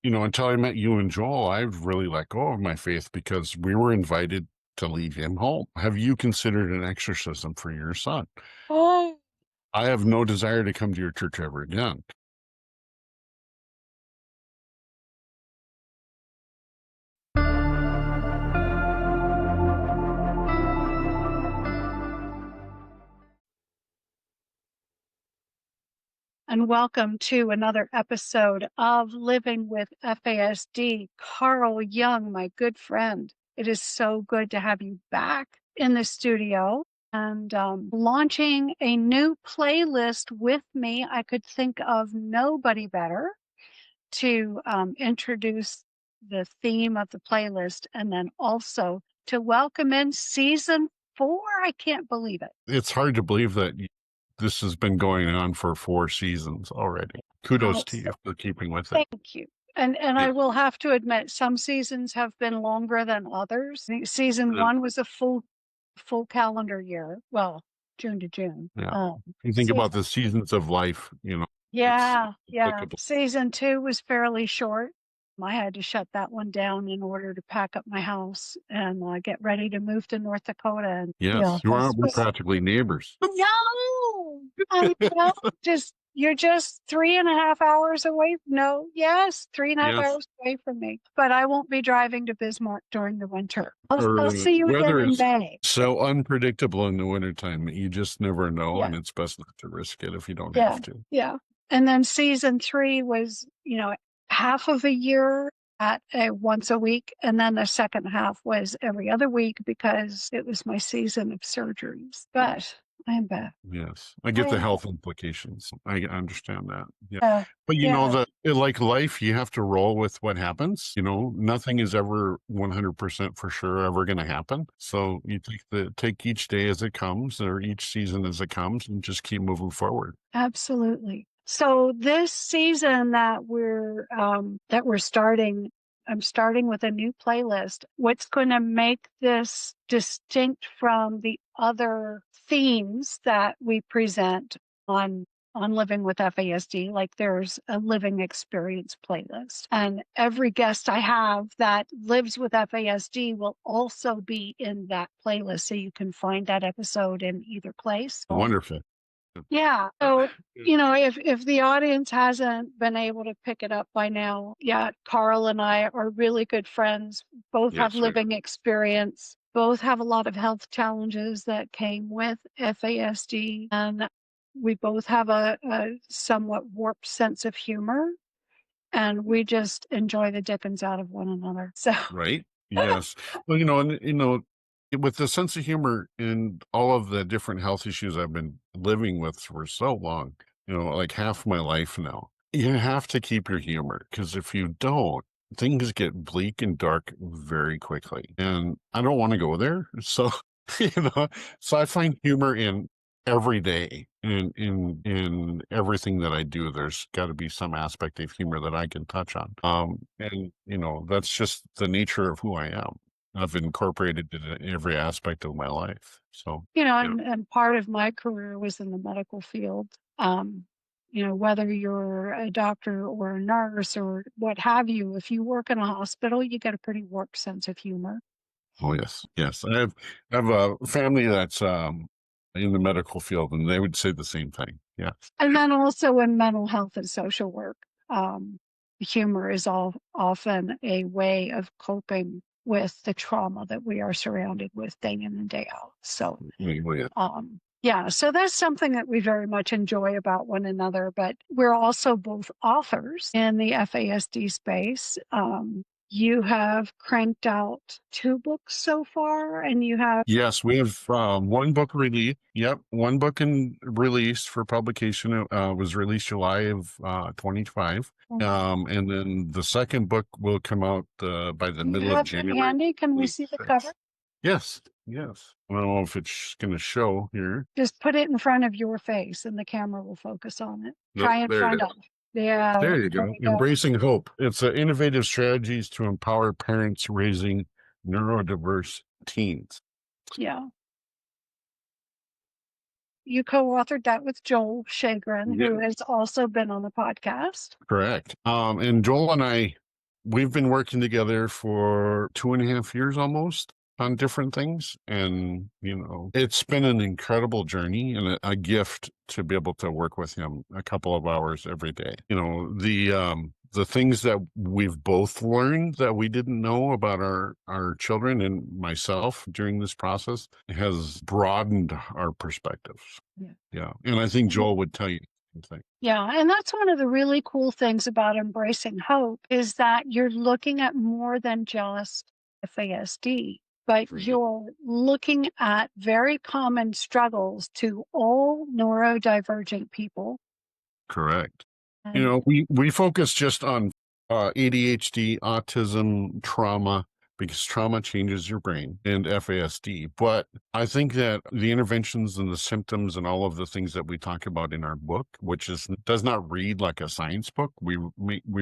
until I met you and Joel, I've really let go of my faith because we were invited to leave him home. Have you considered an exorcism for your son? Oh, I have no desire to come to your church ever again. and welcome to another episode of Living with FASD. Carl Young, my good friend. It is so good to have you back in the studio and launching a new playlist with me. I could think of nobody better to introduce the theme of the playlist and then also to welcome in season 4. I can't believe it. It's hard to believe that this has been going on for 4 seasons already. Kudos to you for keeping with it. Thank you. And I will have to admit, some seasons have been longer than others. Season 1 was a full calendar year. Well, June to June. Yeah. You think about the seasons of life, Yeah. Season 2 was fairly short. I had to shut that one down in order to pack up my house and get ready to move to North Dakota. And, yes, we're practically neighbors. No, I know. You're just 3.5 hours away. No, yes, 3.5 hours away from me. But I won't be driving to Bismarck during the winter. I'll see you again in May. So unpredictable in the wintertime. You just never know, and it's best not to risk it if you don't have to. Yeah. And then season 3 was, half of a year at once a week. And then the second half was every other week because it was my season of surgeries. But I am back. Yes. I get the health implications. I understand that. Yeah. But that like life, you have to roll with what happens. Nothing is ever 100% for sure ever going to happen. So you take each day as it comes or each season as it comes and just keep moving forward. Absolutely. So this season that we're starting, I'm starting with a new playlist. What's going to make this distinct from the other themes that we present on Living with FASD, like there's a living experience playlist. And every guest I have that lives with FASD will also be in that playlist. So you can find that episode in either place. Wonderful. Yeah. So, if the audience hasn't been able to pick it up by now, Carl and I are really good friends. Both have living experience. Both have a lot of health challenges that came with FASD. And we both have a somewhat warped sense of humor. And we just enjoy the dickens out of one another. So right. Yes. Well, with the sense of humor and all of the different health issues I've been living with for so long, like half my life now, you have to keep your humor because if you don't, things get bleak and dark very quickly. And I don't want to go there. So, so I find humor in every day and in everything that I do. There's got to be some aspect of humor that I can touch on. And that's just the nature of who I am. I've incorporated it in every aspect of my life. So, and part of my career was in the medical field. Whether you're a doctor or a nurse or what have you, if you work in a hospital, you get a pretty warped sense of humor. Oh, yes. Yes. I have a family that's in the medical field, and they would say the same thing. Yeah. And then also in mental health and social work, humor is often a way of coping with the trauma that we are surrounded with day in and day out. So, so that's something that we very much enjoy about one another, but we're also both authors in the FASD space. You have cranked out 2 books so far, and you have... Yes, we have 1 book released. Yep, 1 book released for publication. It was released July of 2025. And then the second book will come out by the middle of January. Handy? Can we see the cover? Yes. I don't know if it's going to show here. Just put it in front of your face and the camera will focus on it. Try and find out. Yeah. There you go. Embracing Hope. It's innovative strategies to empower parents raising neurodiverse teens. Yeah. You co-authored that with Joel Shagrin, who has also been on the podcast. Correct. And Joel and I we've been working together for 2.5 years almost on different things. And, it's been an incredible journey and a gift to be able to work with him a couple of hours every day. The things that we've both learned that we didn't know about our children and myself during this process has broadened our perspectives. Yeah. Yeah. And I think Joel would tell you the same thing. Yeah, and that's one of the really cool things about embracing hope is that you're looking at more than just FASD, but Right. you're looking at very common struggles to all neurodivergent people. Correct. And We focus just on ADHD, autism, trauma, because trauma changes your brain, and FASD. But I think that the interventions and the symptoms and all of the things that we talk about in our book, which does not read like a science book, we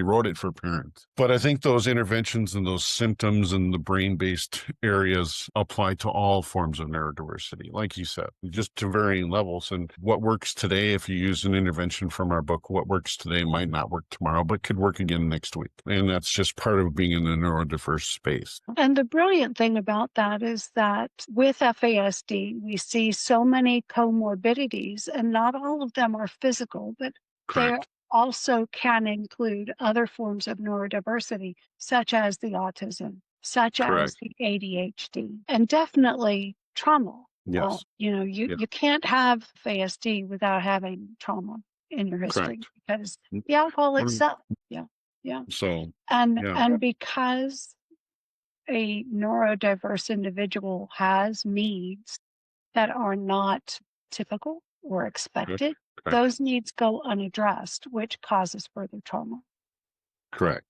wrote it for parents. But I think those interventions and those symptoms and the brain-based areas apply to all forms of neurodiversity, like you said, just to varying levels. And what works today, if you use an intervention from our book, what works today might not work tomorrow, but could work again next week. And that's just part of being in the neurodiverse space. And the brilliant thing about that is that with FASD, we see so many comorbidities, and not all of them are physical, but they Correct. also can include other forms of neurodiversity, such as the autism, such as Correct. the ADHD, and definitely trauma. Yes. You Yeah. can't have FASD without having trauma in your history Correct. because the alcohol Mm. itself. Yeah. Yeah. So, And yeah. because a neurodiverse individual has needs that are not typical or expected, Correct. those needs go unaddressed, which causes further trauma Correct.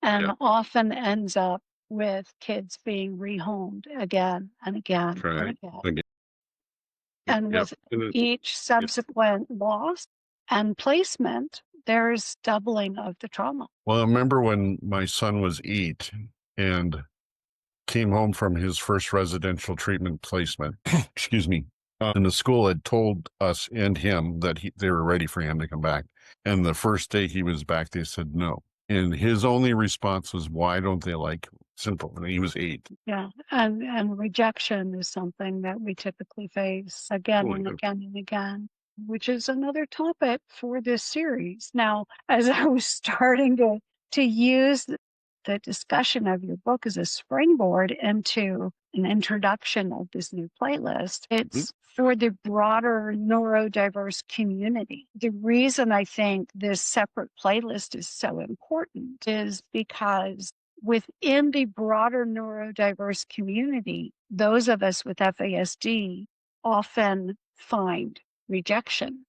and Yeah. often ends up with kids being rehomed again and again and Correct. again. Again. And Yep. with each Yep. subsequent loss and placement, there's doubling of the trauma. Well, I remember when my son was 8 and came home from his first residential treatment placement, excuse me, and the school had told us and him that they were ready for him to come back. And the first day he was back, they said no. And his only response was, why don't they like him? Simple. And he was 8. Yeah, and rejection is something that we typically face again Oh, and yeah. again and again, which is another topic for this series. Now, as I was starting to use the discussion of your book as a springboard into an introduction of this new playlist, it's for the broader neurodiverse community. The reason I think this separate playlist is so important is because within the broader neurodiverse community, those of us with FASD often find rejection.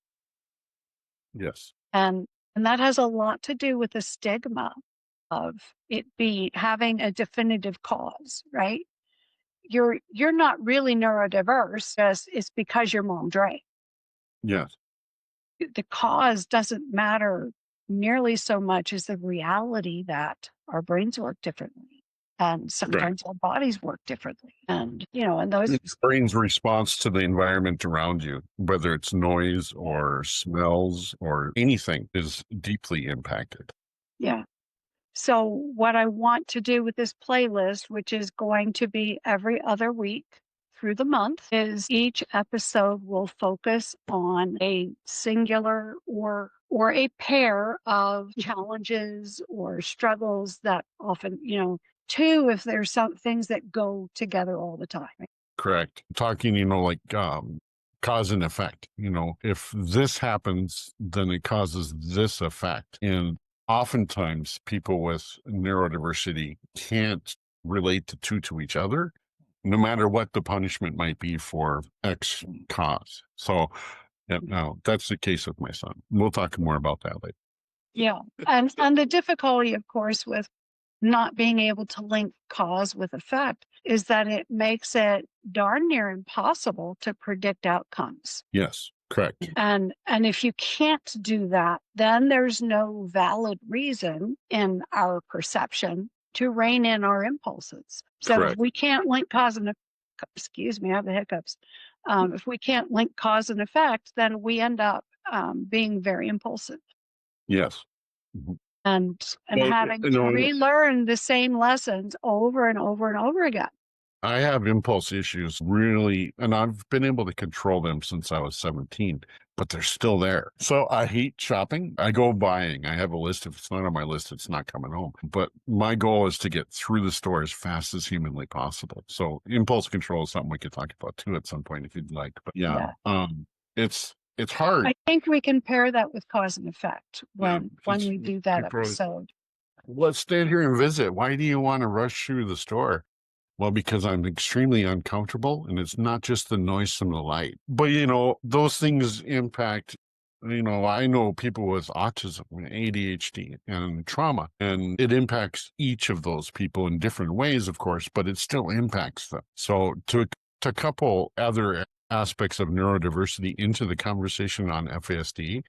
Yes. And that has a lot to do with the stigma of it having a definitive cause, right? You're not really neurodiverse, it's because your mom drank. Yes. The cause doesn't matter nearly so much as the reality that our brains work differently and sometimes our bodies work differently. And, and those Your brain's response to the environment around you, whether it's noise or smells or anything, is deeply impacted. Yeah. So what I want to do with this playlist, which is going to be every other week through the month, is each episode will focus on a singular or a pair of challenges or struggles that often, two if there's some things that go together all the time. Correct. Talking, like cause and effect. If this happens, then it causes this effect. And oftentimes people with neurodiversity can't relate the two to each other, no matter what the punishment might be for X cause. So no, that's the case with my son. We'll talk more about that later. Yeah. And the difficulty, of course, with not being able to link cause with effect is that it makes it darn near impossible to predict outcomes. Yes, correct. And if you can't do that, then there's no valid reason in our perception to rein in our impulses. So Correct. if we can't link cause and excuse me, I have the hiccups. If we can't link cause and effect, then we end up being very impulsive. Yes. Mhm. and Well, having to relearn the same lessons over and over and over again. I have impulse issues really, and I've been able to control them since I was 17, but they're still there. So I hate shopping. I go buying. I have a list. If it's not on my list, it's not coming home. But my goal is to get through the store as fast as humanly possible. So impulse control is something we could talk about too at some point if you'd like. But it's hard. I think we can pair that with cause and effect when we do that episode. Let's stand here and visit. Why do you want to rush through the store? Well, because I'm extremely uncomfortable, and it's not just the noise from the light. But, those things impact, I know people with autism, ADHD, and trauma, and it impacts each of those people in different ways, of course, but it still impacts them. So to couple other aspects of neurodiversity into the conversation on FASD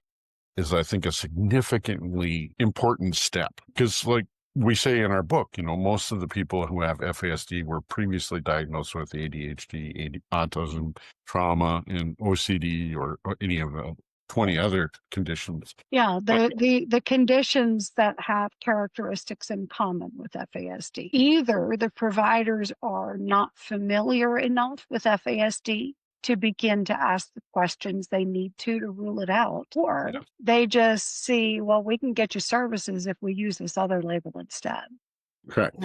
is, I think, a significantly important step. Because, like we say in our book, most of the people who have FASD were previously diagnosed with ADHD, autism, trauma, and OCD, or any of the 20 other conditions. Yeah, the conditions that have characteristics in common with FASD. Either the providers are not familiar enough with FASD to begin to ask the questions they need to rule it out, or they just see, well, we can get you services if we use this other label instead. Correct.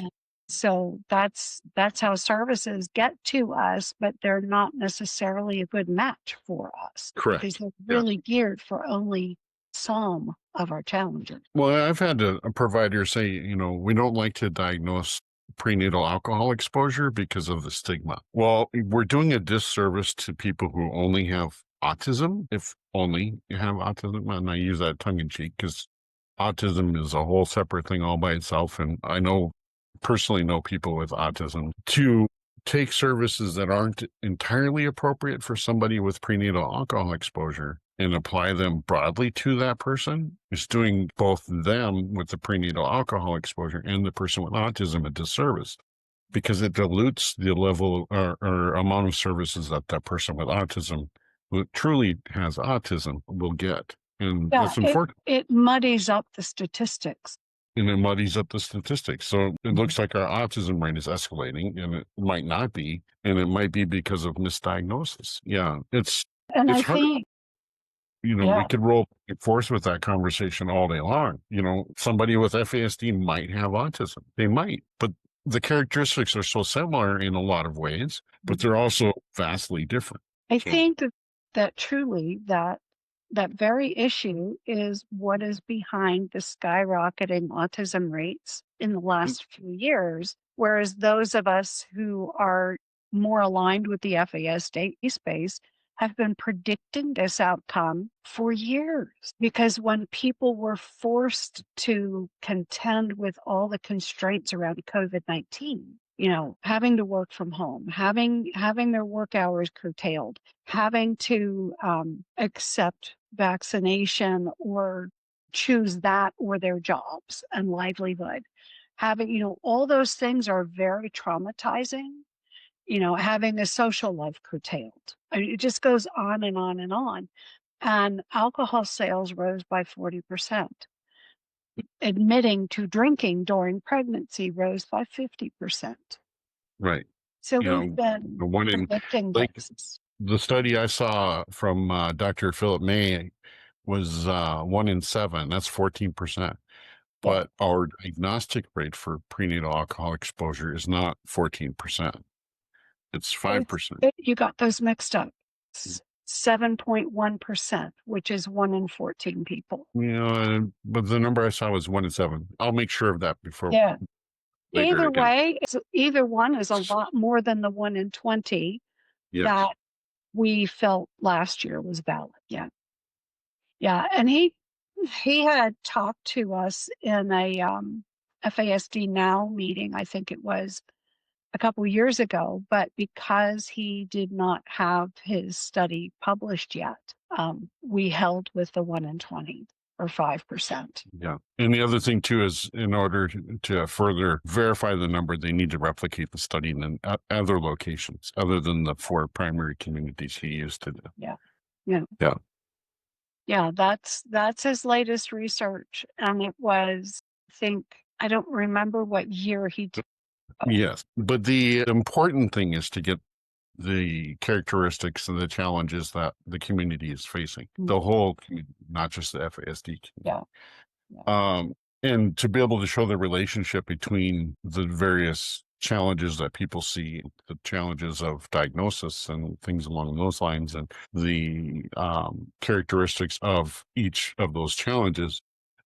So that's how services get to us, but they're not necessarily a good match for us. Correct. Because they're really geared for only some of our challenges. Well, I've had a provider say, we don't like to diagnose prenatal alcohol exposure because of the stigma. Well, we're doing a disservice to people who only have autism, if only you have autism. And I use that tongue in cheek because autism is a whole separate thing all by itself. And I personally know people with autism to take services that aren't entirely appropriate for somebody with prenatal alcohol exposure and apply them broadly to that person is doing both them with the prenatal alcohol exposure and the person with autism a disservice, because it dilutes the level or amount of services that person with autism who truly has autism will get. And that's important. It muddies up the statistics. And it muddies up the statistics. So it looks like our autism rate is escalating, and it might not be, and it might be because of misdiagnosis. Yeah, it's hard. Think, we could roll force with that conversation all day long. Somebody with FASD might have autism. They might, but the characteristics are so similar in a lot of ways, but they're also vastly different. I think that truly that very issue is what is behind the skyrocketing autism rates in the last few years, whereas those of us who are more aligned with the FASD space have been predicting this outcome for years. Because when people were forced to contend with all the constraints around COVID-19, having to work from home, having their work hours curtailed, having to accept vaccination or choose that or their jobs and livelihood, having, all those things are very traumatizing. Having a social life curtailed. I mean, it just goes on and on and on. And alcohol sales rose by 40%. Admitting to drinking during pregnancy rose by 50%. Right. So we've been predicting this. The study I saw from Dr. Philip May was 1 in 7. That's 14%. But our diagnostic rate for prenatal alcohol exposure is not 14%. It's 5%. You got those mixed up. 7.1%, which is 1 in 14 people. But the number I saw was 1 in 7. I'll make sure of that before. Yeah. Either way, either one is a lot more than the 1 in 20 that we felt last year was valid. Yeah. Yeah. And he had talked to us in a FASD Now meeting, I think it was a couple years ago, but because he did not have his study published yet, we held with the 1 in 20 or 5%. Yeah. And the other thing too is, in order to further verify the number, they need to replicate the study in other locations other than the 4 primary communities he used to do. Yeah. Yeah. Yeah, that's his latest research, and it was, I think, I don't remember what year he did. Yes. But the important thing is to get the characteristics and the challenges that the community is facing, the whole community, not just the FASD community. Yeah. And to be able to show the relationship between the various challenges that people see, the challenges of diagnosis and things along those lines, and the characteristics of each of those challenges,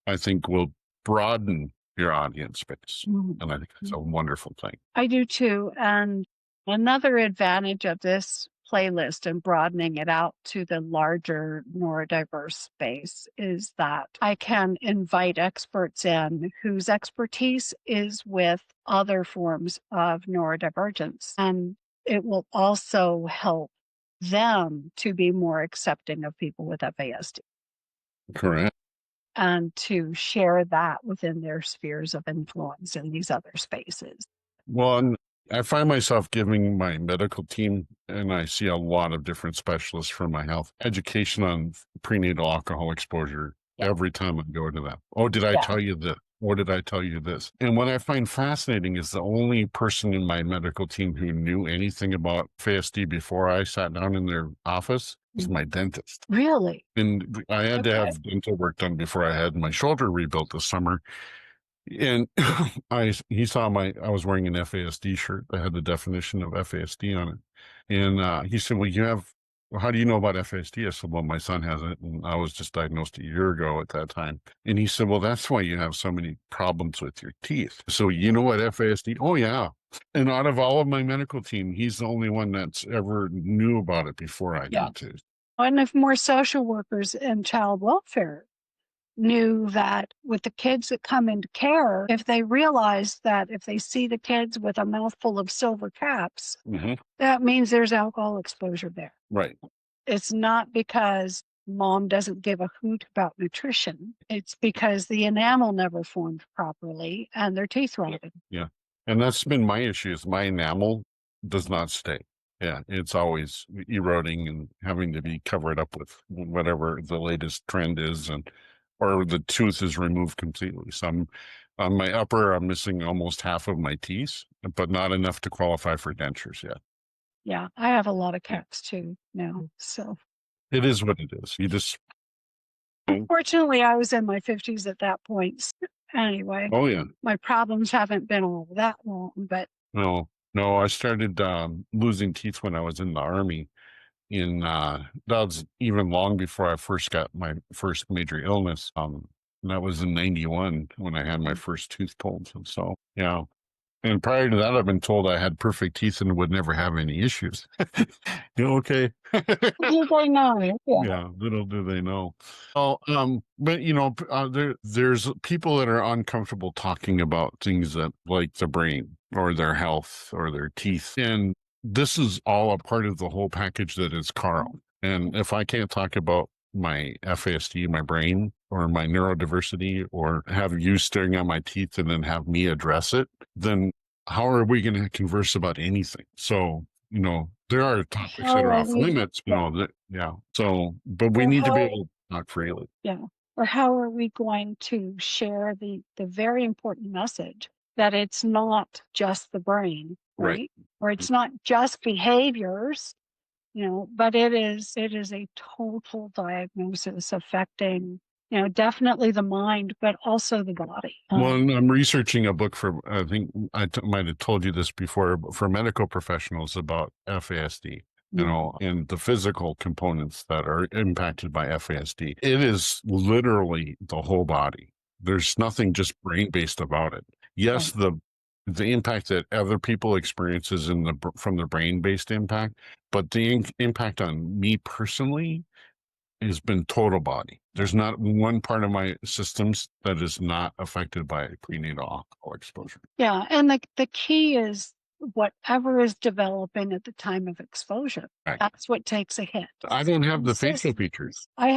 I think will broaden your audience base. And I think it's a wonderful thing. I do too. And another advantage of this playlist and broadening it out to the larger neurodiverse space is that I can invite experts in whose expertise is with other forms of neurodivergence. And it will also help them to be more accepting of people with FASD Correct. and to share that within their spheres of influence in these other spaces. Well, and I find myself giving my medical team, and I see a lot of different specialists for my health education on prenatal alcohol exposure every time I go to them. Oh, did I tell you this? Or did I tell you this? And what I find fascinating is the only person in my medical team who knew anything about FASD before I sat down in their office is my dentist. Really? And I had to have dental work done before I had my shoulder rebuilt this summer. And he saw I was wearing an FASD shirt that had the definition of FASD on it. And he said, well, how do you know about FASD? I said, well, my son has it. And I was just diagnosed a year ago at that time. And he said, well, that's why you have so many problems with your teeth. So you know what FASD? Oh, yeah. And out of all of my medical team, he's the only one that's ever knew about it before I did too. And if more social workers and child welfare knew that with the kids that come into care, if they realize that if they see the kids with a mouthful of silver caps, that means there's alcohol exposure there. Right. It's not because mom doesn't give a hoot about nutrition. It's because the enamel never formed properly and their teeth rotted. Yeah. And that's been my issue is my enamel does not stay. Yeah, it's always eroding and having to be covered up with whatever the latest trend is, or the tooth is removed completely. So on my upper, I'm missing almost half of my teeth, but not enough to qualify for dentures yet. Yeah, I have a lot of caps too now. So it is what it is. You just. Unfortunately, I was in my 50s at that point. Anyway. Oh yeah. My problems haven't been all that long, but. No, I started losing teeth when I was in the Army. That was even long before I first got my first major illness. That was in 91 when I had my first tooth pulled. So yeah. And prior to that, I've been told I had perfect teeth and would never have any issues. Okay. Little they know. Yeah, little do they know. Oh, but there's people that are uncomfortable talking about things that like the brain or their health or their teeth. And this is all a part of the whole package that is Carl. And if I can't talk about my FASD, my brain, or my neurodiversity, or have you staring at my teeth and then have me address it, then how are we going to converse about anything? So, there are topics that are off limits, So, but we need to be able to talk freely. Yeah. Or how are we going to share the very important message that it's not just the brain, right? Or it's not just behaviors, but it is a total diagnosis affecting, definitely the mind, but also the body. Well, I'm researching a book I think I might have told you this before, but for medical professionals about FASD, and the physical components that are impacted by FASD. It is literally the whole body. There's nothing just brain-based about it. Yes, the impact that other people experiences from the brain-based impact, but the impact on me personally has been total body. There's not one part of my systems that is not affected by prenatal alcohol exposure. Yeah, and the key is whatever is developing at the time of exposure. Right. That's what takes a hit. I don't have the facial features. I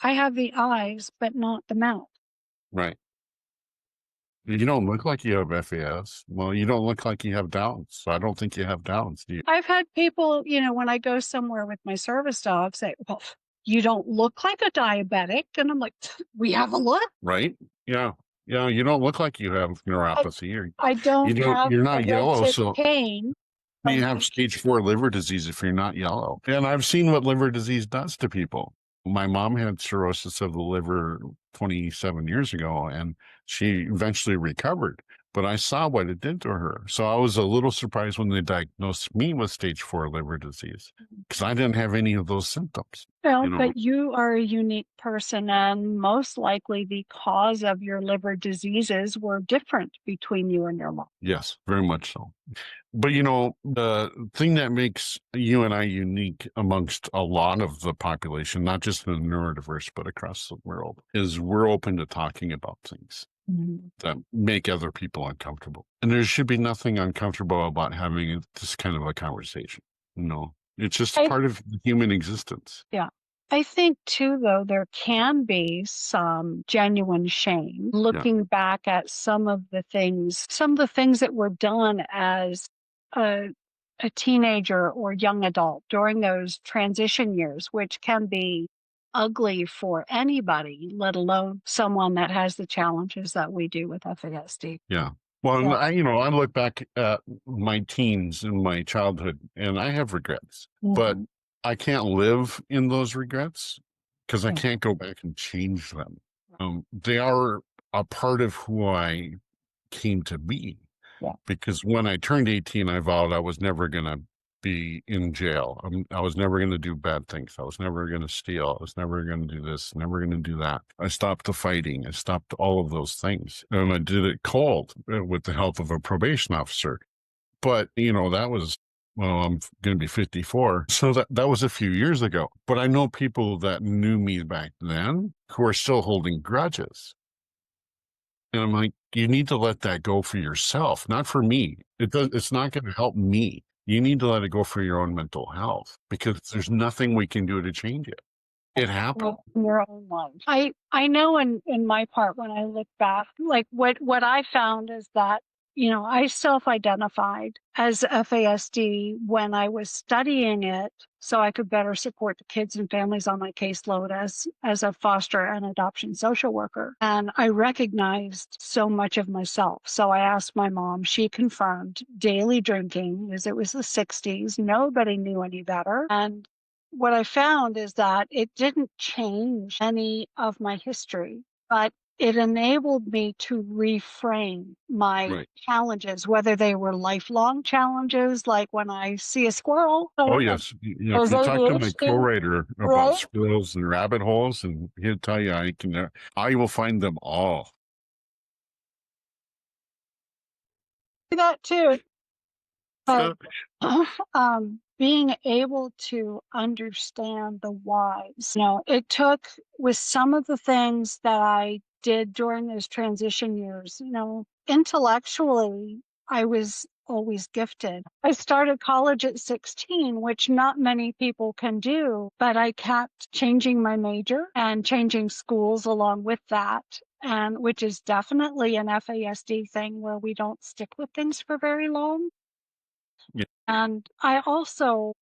have the eyes, but not the mouth. Right. You don't look like you have FAS. Well, you don't look like you have Downs. So I don't think you have Downs, do you? I've had people, when I go somewhere with my service dog say, well, you don't look like a diabetic. And I'm like, we have a look. Right? Yeah. Yeah. You don't look like you have I, neuropathy, or I don't have you're a not red yellow. tip So pain. you From have stage 4 liver disease if you're not yellow. And I've seen what liver disease does to people. My mom had cirrhosis of the liver 27 years ago, and she eventually recovered. But I saw what it did to her. So I was a little surprised when they diagnosed me with stage 4 liver disease, because I didn't have any of those symptoms. Well, You know, but you are a unique person, and most likely the cause of your liver diseases were different between you and your mom. yes, very much so. But the thing that makes you and I unique amongst a lot of the population, not just in the neurodiverse, but across the world, is we're open to talking about things that make other people uncomfortable. And there should be nothing uncomfortable about having this kind of a conversation. It's just I, part of the human existence. yeah. I think too, though, there can be some genuine shame looking back at some of the things that were done as a, a teenager or young adult during those transition years, which can be ugly for anybody, let alone someone that has the challenges that we do with FASD. Yeah. Well, Yeah. I look back at my teens and my childhood, and I have regrets, but I can't live in those regrets because I can't go back and change them. They are a part of who I came to be. Yeah. Because when I turned 18, I vowed I was never going to be in jail. I was never going to do bad things. I was never going to steal. I was never going to do this, never going to do that. I stopped the fighting. I stopped all of those things. And I did it cold with the help of a probation officer. But, that was, well, I'm going to be 54. So that was a few years ago. But I know people that knew me back then who are still holding grudges. And I'm like, you need to let that go for yourself, not for me. It's not going to help me. You need to let it go for your own mental health, because there's nothing we can do to change it. It happened. In your own life. I know in my part, when I look back, like what I found is that, I self-identified as FASD when I was studying it so I could better support the kids and families on my caseload as a foster and adoption social worker. And I recognized so much of myself. So I asked my mom, she confirmed daily drinking, as it was the 60s. Nobody knew any better. And what I found is that it didn't change any of my history, but it enabled me to reframe my challenges, whether they were lifelong challenges, like when I see a squirrel. Oh, yes. If you talk to my co-writer about squirrels and rabbit holes, and he'll tell you I will find them all. That too. But being able to understand the whys, it took, with some of the things that I did during those transition years, intellectually, I was always gifted. I started college at 16, which not many people can do, but I kept changing my major and changing schools along with that. And which is definitely an FASD thing, where we don't stick with things for very long. Yeah. And I also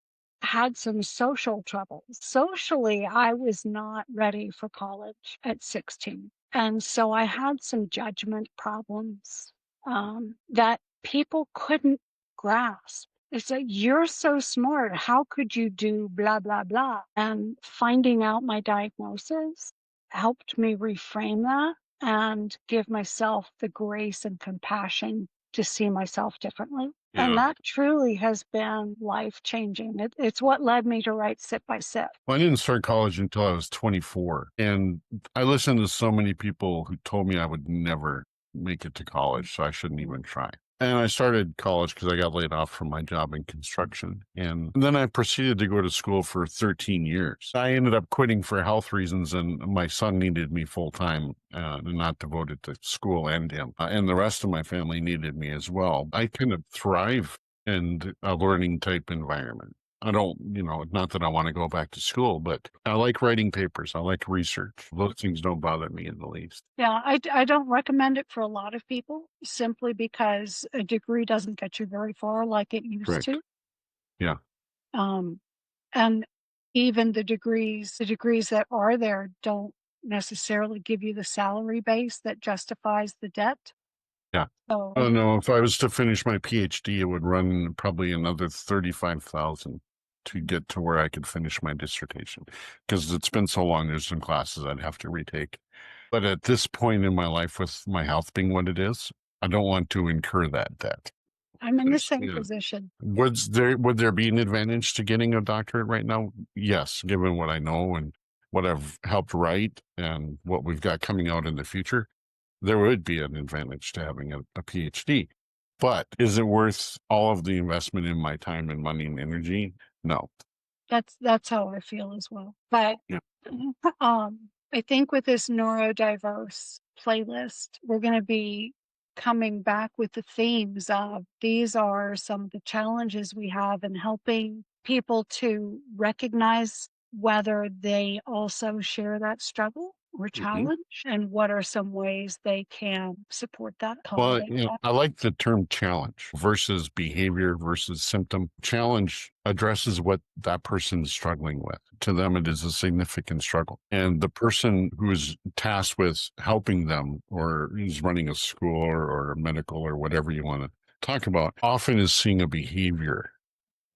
had some social troubles. Socially, I was not ready for college at 16. And so I had some judgment problems that people couldn't grasp. It's like, you're so smart. How could you do blah, blah, blah? And finding out my diagnosis helped me reframe that and give myself the grace and compassion to see myself differently. Yeah. And that truly has been life-changing. It's what led me to write Sip by Sip. Well, I didn't start college until I was 24. And I listened to so many people who told me I would never make it to college, so I shouldn't even try. And I started college because I got laid off from my job in construction. And then I proceeded to go to school for 13 years. I ended up quitting for health reasons, and my son needed me full time, not devoted to school and him. And the rest of my family needed me as well. I kind of thrive in a learning type environment. I don't, not that I want to go back to school, but I like writing papers. I like research. Those things don't bother me in the least. Yeah, I don't recommend it for a lot of people, simply because a degree doesn't get you very far like it used to. Yeah. And even the degrees that are there don't necessarily give you the salary base that justifies the debt. Yeah. So Oh no, if I was to finish my PhD, it would run probably another 35,000 to get to where I could finish my dissertation. Because it's been so long, there's some classes I'd have to retake. But at this point in my life, with my health being what it is, I don't want to incur that debt. I'm in the 'Cause, same position. would there be an advantage to getting a doctorate right now? Yes, given what I know and what I've helped write and what we've got coming out in the future, there would be an advantage to having a PhD. But is it worth all of the investment in my time and money and energy? No. That's how I feel as well. But Yeah. I think with this neurodiverse playlist, we're going to be coming back with the themes of these are some of the challenges we have in helping people to recognize whether they also share that struggle or Mhm. challenge, and what are some ways they can support that, Well, accommodate that. I like the term challenge versus behavior versus symptom. Challenge addresses what that person's struggling with. To them, it is a significant struggle. And the person who is tasked with helping them or is running a school or medical or whatever you want to talk about often is seeing a behavior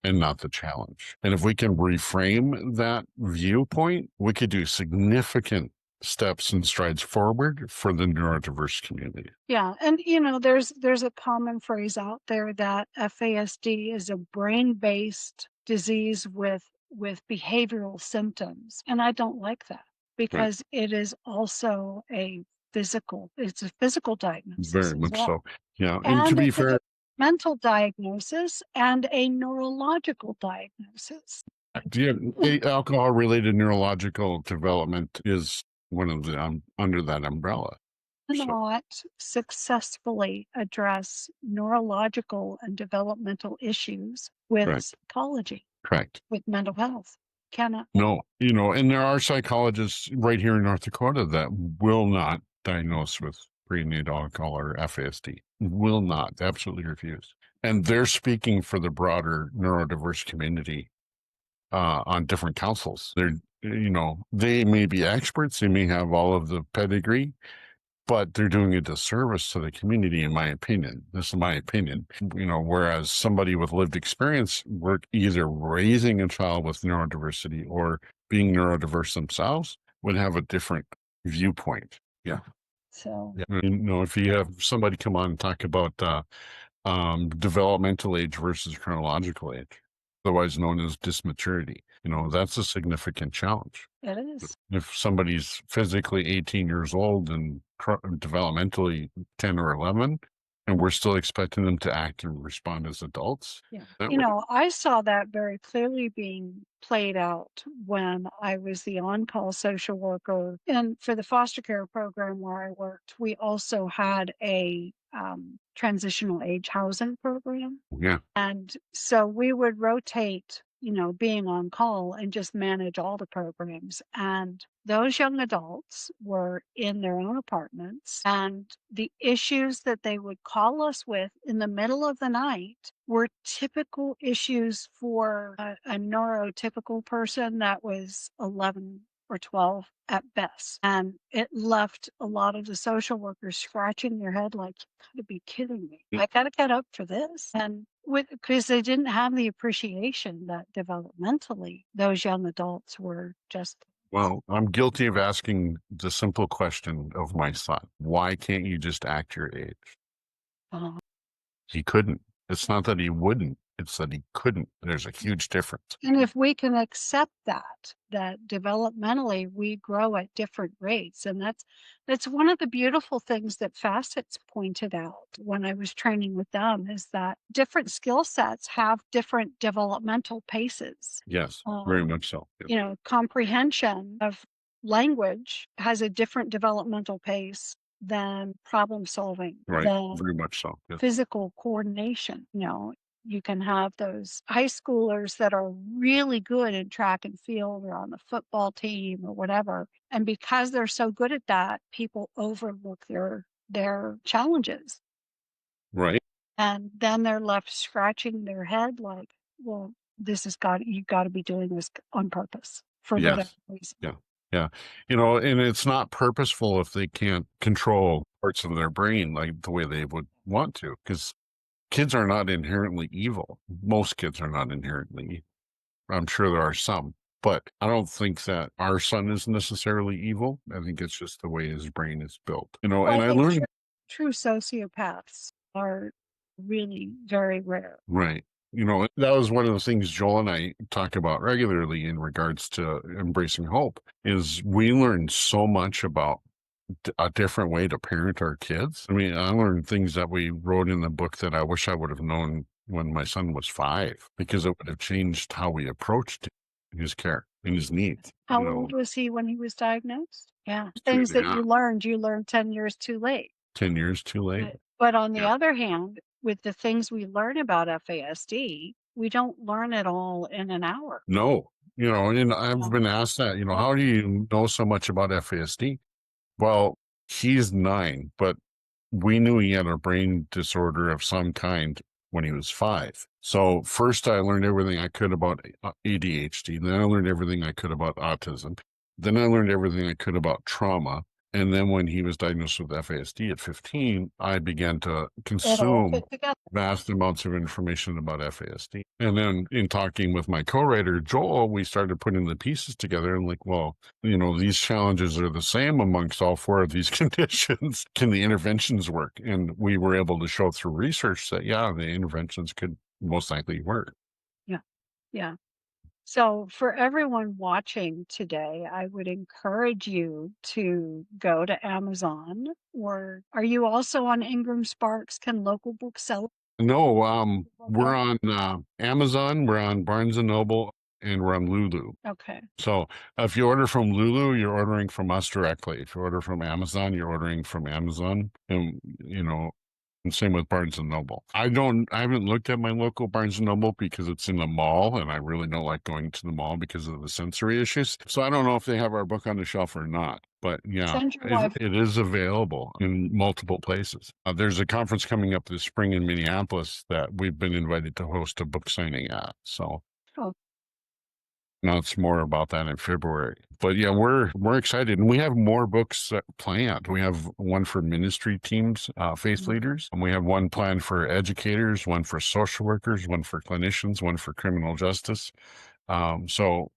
and not the challenge. And if we can reframe that viewpoint, we could do significant steps and strides forward for the neurodiverse community. Yeah, and there's a common phrase out there that FASD is a brain-based disease with behavioral symptoms, and I don't like that Right. because it is also it's a physical diagnosis Very as much well. so. Yeah. And to And be it's a fair, mental diagnosis and a neurological diagnosis. the alcohol related neurological development is one of the under that umbrella. So, Cannot successfully address neurological and developmental issues with right. psychology, Correct. with mental health. Cannot. No, and there are psychologists right here in North Dakota that will not diagnose with prenatal alcohol or FASD. Will not, absolutely refuse. And they're speaking for the broader neurodiverse community on different councils. They may be experts, they may have all of the pedigree, but they're doing a disservice to the community, in my opinion. This is my opinion. Whereas somebody with lived experience, we're either raising a child with neurodiversity or being neurodiverse themselves, would have a different viewpoint. Yeah. So Yeah. If you have somebody come on and talk about developmental age versus chronological age, otherwise known as dysmaturity, that's a significant challenge. it is. If somebody's physically 18 years old and developmentally 10 or 11, and we're still expecting them to act and respond as adults, Yeah. that I saw that very clearly being played out when I was the on-call social worker. And for the foster care program where I worked, we also had a transitional age housing program. yeah, And so we would rotate, being on call and just manage all the programs. And those young adults were in their own apartments. And the issues that they would call us with in the middle of the night were typical issues for a neurotypical person that was 11 or 12 at best. And it left a lot of the social workers scratching their head like, you gotta be kidding me. I gotta get up for this. And because they didn't have the appreciation that developmentally those young adults were just well, I'm guilty of asking the simple question of my son: why can't you just act your age? uh, He couldn't. It's not that he wouldn't; it's that he couldn't. There's a huge difference. and if we can accept that developmentally we grow at different rates, and that's one of the beautiful things that Facets pointed out when I was training with them is that different skill sets have different developmental paces. Yes, very Um, much so. Yeah. comprehension of language has a different developmental pace than problem solving, Right, than very much so. Yeah. physical coordination. You can have those high schoolers that are really good in track and field or on the football team or whatever. And because they're so good at that, people overlook their challenges. Right. And then they're left scratching their head like, well, you've got to be doing this on purpose for whatever Yes. reason. Yeah. Yeah. And it's not purposeful if they can't control parts of their brain like the way they would want to, because kids are not inherently evil. Most kids are not inherently. I'm sure there are some, but I don't think that our son is necessarily evil. I think it's just the way his brain is built. Well, And I I think learned true sociopaths are really very rare. right. That was one of the things Joel and I talk about regularly in regards to embracing hope is we learned so much about a different way to parent our kids. I mean, I learned things that we wrote in the book that I wish I would have known when my son was 5, because it would have changed how we approached his care and his needs. How old was he when he was diagnosed? Yeah. Two Things and a that half, you learned 10 years too late. 10 years too late. But on the Yeah. other hand, with the things we learn about FASD, we don't learn it all in an hour. No, and I've been asked that, how do you know so much about FASD? Well, he's 9, but we knew he had a brain disorder of some kind when he was 5. So first I learned everything I could about ADHD. Then I learned everything I could about autism. Then I learned everything I could about trauma. And then when he was diagnosed with FASD at 15, I began to It all consume fit together. vast amounts of information about FASD. And then in talking with my co-writer, Joel, we started putting the pieces together and like, well, these challenges are the same amongst all 4 of these conditions. Can the interventions work? And we were able to show through research that, yeah, the interventions could most likely work. Yeah. Yeah. So for everyone watching today, I would encourage you to go to Amazon, or are you also on Ingram Sparks? Can local booksellers? No, we're on Amazon, we're on Barnes and Noble, and we're on Lulu. Okay. So if you order from Lulu, you're ordering from us directly. If you order from Amazon, you're ordering from Amazon. And and same with Barnes and Noble. I haven't looked at my local Barnes and Noble because it's in the mall, and I really don't like going to the mall because of the sensory issues. So I don't know if they have our book on the shelf or not. But yeah, Send your wife. it is available in multiple places. There's a conference coming up this spring in Minneapolis that we've been invited to host a book signing at. So Oh, now it's more about that in February. But yeah, we're excited, and we have more books planned. We have one for ministry teams, faith leaders, and we have one planned for educators, one for social workers, one for clinicians, one for criminal justice. So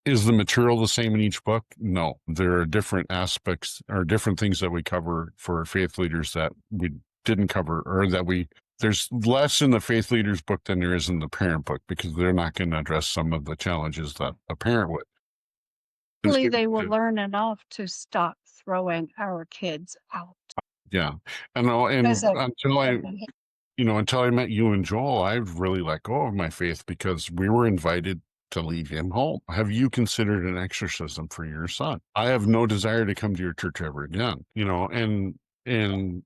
is the material the same in each book? No, there are different aspects or different things that we cover for faith leaders that we didn't cover, or that there's less in the faith leaders book than there is in the parent book, because they're not going to address some of the challenges that a parent would. hopefully they will learn enough to stop throwing our kids out. Yeah. And until I met you and Joel, I've really let go of my faith because we were invited to leave him home. Have you considered an exorcism for your son? I have no desire to come to your church ever again. And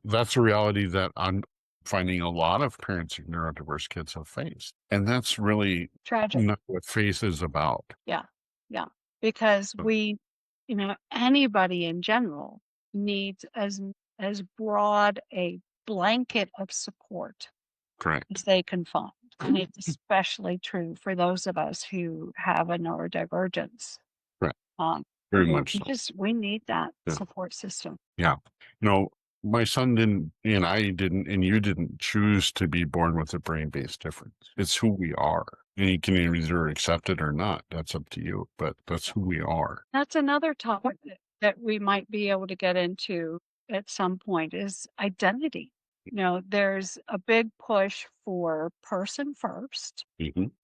that's a reality that I'm finding a lot of parents of neurodiverse kids have faced. And that's really Tragic. not what faith is about. Yeah. Yeah. Because anybody in general needs as broad a blanket of support Correct. as they can find. And it's especially true for those of us who have a neurodivergence. Correct. Very we much so. we need that support system. Yeah. My son didn't, and I didn't, and you didn't choose to be born with a brain-based difference. It's who we are. And you can either accept it or not. That's up to you, but that's who we are. That's another topic that we might be able to get into at some point is identity. There's a big push for person first,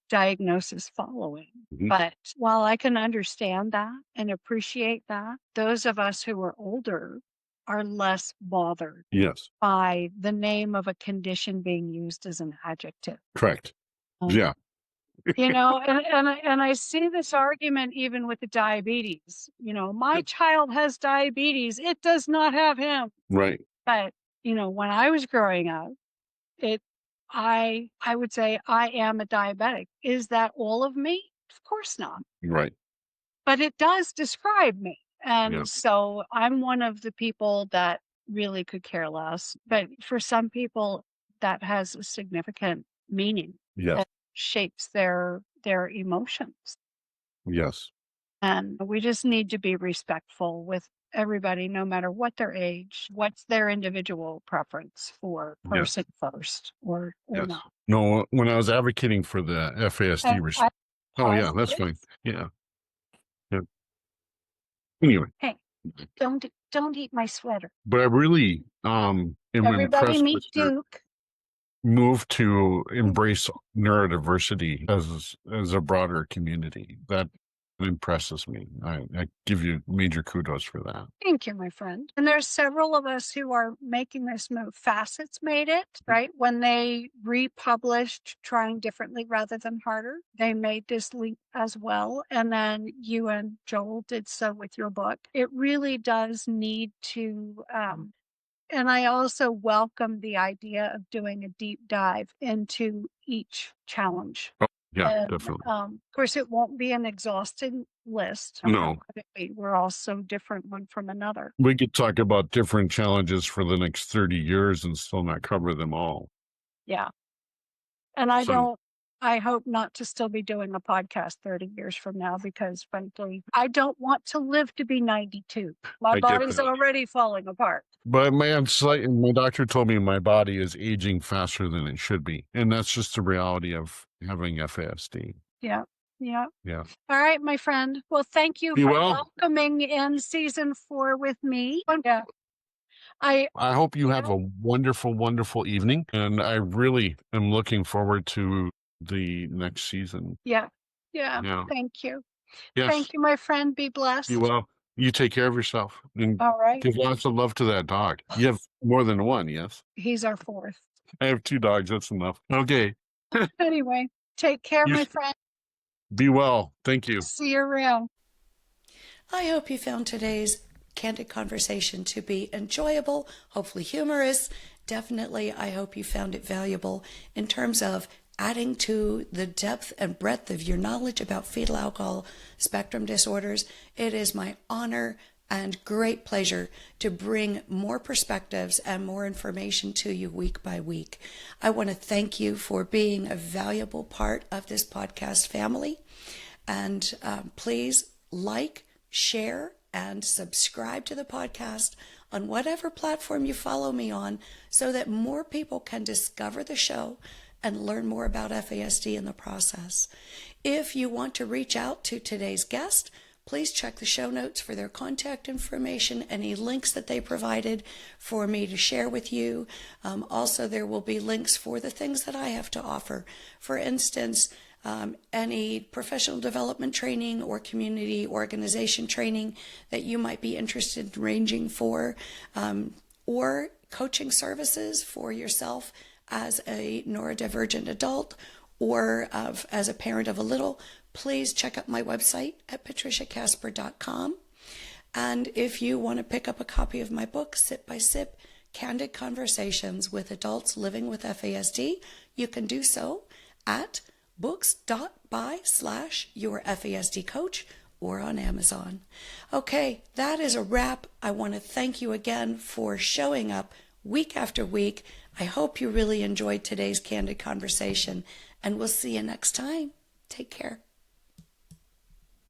diagnosis following. But while I can understand that and appreciate that, those of us who are older are less bothered by the name of a condition being used as an adjective. Correct. Yeah. And I see this argument even with the diabetes. My child has diabetes. It does not have him. Right. But, when I was growing up, I would say I am a diabetic. Is that all of me? Of course not. Right. But it does describe me. And so I'm one of the people that really could care less. But for some people, that has a significant meaning. Yes. That shapes their emotions. Yes. And we just need to be respectful with everybody, no matter what their age, what's their individual preference for person first or Yes. not. No, when I was advocating for the FASD, oh yeah, that's fine. Yeah. Yeah. Anyway, Hey, don't eat my sweater. but I really am Everybody impressed meet with your Duke. move to embrace neurodiversity as a broader community. That impresses me. I give you major kudos for that. Thank you, my friend. And there's several of us who are making this move. Facets made it, right? When they republished Trying Differently Rather Than Harder, they made this leap as well. And then you and Joel did so with your book. It really does need to, and I also welcome the idea of doing a deep dive into each challenge. Oh, yeah, And, definitely. of course, it won't be an exhausting list. No. How could it be? We're all so different one from another. We could talk about different challenges for the next 30 years and still not cover them all. Yeah. And I hope not to still be doing a podcast 30 years from now, because frankly, I don't want to live to be 92. My body's already falling apart. But my doctor told me my body is aging faster than it should be. And that's just the reality of having FASD. Yeah. Yeah. Yeah. All right, my friend. Well, thank you for welcoming in season 4 with me. Yeah. I hope you have a wonderful, wonderful evening. And I really am looking forward to the next season. Yeah. Thank you. Yes. Thank you, my friend. Be blessed. Be well. You take care of yourself. And all right. Give lots of love to that dog. You have more than one, yes? He's our 4th. I have 2 dogs. That's enough. Okay. Anyway, take care, my friend. Be well. Thank you. See you around. I hope you found today's candid conversation to be enjoyable, hopefully humorous. Definitely, I hope you found it valuable in terms of adding to the depth and breadth of your knowledge about fetal alcohol spectrum disorders. It is my honor and great pleasure to bring more perspectives and more information to you week by week. I want to thank you for being a valuable part of this podcast family. And please like, share, and subscribe to the podcast on whatever platform you follow me on, so that more people can discover the show and learn more about FASD in the process. If you want to reach out to today's guest, please check the show notes for their contact information, any links that they provided for me to share with you. Also, there will be links for the things that I have to offer. For instance, any professional development training or community organization training that you might be interested in ranging for, or coaching services for yourself as a neurodivergent adult or as a parent of a little, please check out my website at patriciakasper.com. And if you want to pick up a copy of my book, Sip by Sip, Candid Conversations with Adults Living with FASD, you can do so at books.by/yourfasdcoach or on Amazon. Okay, that is a wrap. I want to thank you again for showing up week after week. I hope you really enjoyed today's candid conversation, and we'll see you next time. Take care.